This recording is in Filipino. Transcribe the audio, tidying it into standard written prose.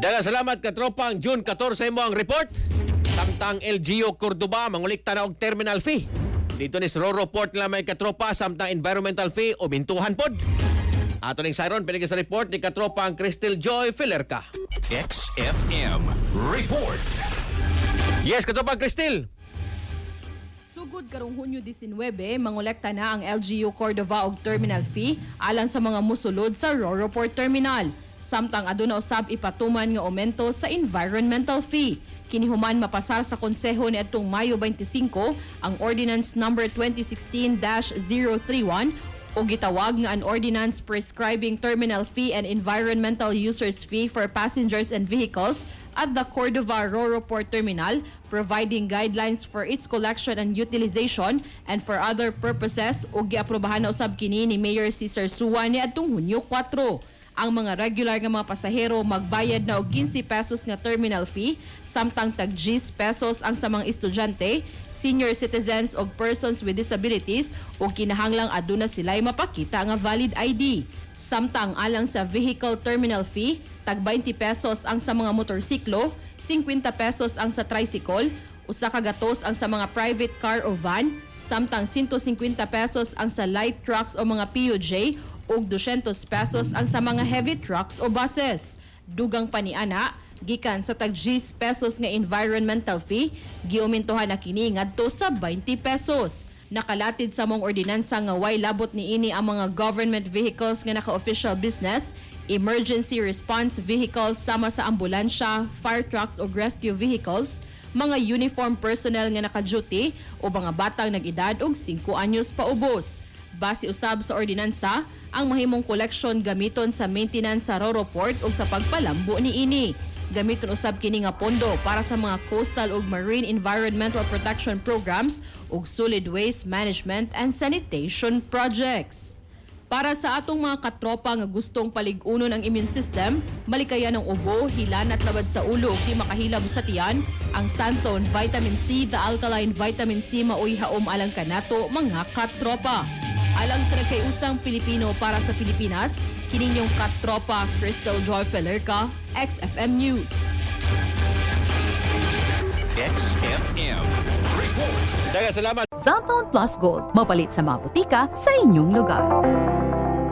Daghang salamat katropang June 14 mo ang report. Samtang LGU Cordoba mangulikta na og terminal fee. Dito ni Roro Port nila may katropa samtang environmental fee o bintuhan pod. Ato ning sayron pinigil sa report ni katropang Crystal Joy Filerca. XFM Report. Yes, katropang Crystal. Sugod karong Hunyo 19, mangolekta na ang LGU Cordova og terminal fee alang sa mga musulod sa Roro Port Terminal. Samtang aduna usab ipatuman nga aumento sa environmental fee. Kinihuman mapasar sa konseho ni atong Mayo 25 ang Ordinance Number 2016-031 o gitawag nga an ordinance prescribing terminal fee and environmental users fee for passengers and vehicles at the Cordova Roro Port Terminal, providing guidelines for its collection and utilization and for other purposes ug giaprobahan na usab kini ni Mayor Cesar Sua ni adtong Hunyo 4. Ang mga regular nga mga pasahero magbayad na og 15 pesos nga terminal fee, samtang tag 10 pesos ang sa mga estudyante, senior citizens o persons with disabilities o kinahanglang aduna sila'y mapakita nga valid ID. Samtang alang sa vehicle terminal fee, tag 20 pesos ang sa mga motorsiklo, 50 pesos ang sa tricycle, usa ka gatos ang sa mga private car o van, samtang 150 pesos ang sa light trucks o mga PUJ, ug 200 pesos ang sa mga heavy trucks o buses. Dugang paniana, gikan sa tag 10 pesos nga environmental fee, giumentuhan na kini ngadto sa 20 pesos. Nakalatid sa mong ordinansa nga way labot niini ang mga government vehicles nga naka-official business, emergency response vehicles sama sa ambulansya, fire trucks o rescue vehicles, mga uniform personnel nga naka-duty o mga batang nag-edad og 5 anyos paubos. Base usab sa ordinansa, ang mahimong koleksyon gamiton sa maintenance sa Roro Port ug sa pagpalambo niini. Gamiton usab kini nga pondo para sa mga coastal ug marine environmental protection programs ug solid waste management and sanitation projects. Para sa atong mga katropa nga gustong palig-unon ang immune system, malikayan ng ubo, hilan at labad sa ulo ug di makahilab sa tiyan, ang Santon Vitamin C, the alkaline vitamin C maoy haom alang kanato mga katropa. Alang sa nagkaiusang Pilipino para sa Pilipinas, kininyong katropa Crystal Joy Filerca, XFM News. XFM Report. Daghang salamat. Santon Plus Gold, mapalit sa mga butika sa inyong lugar.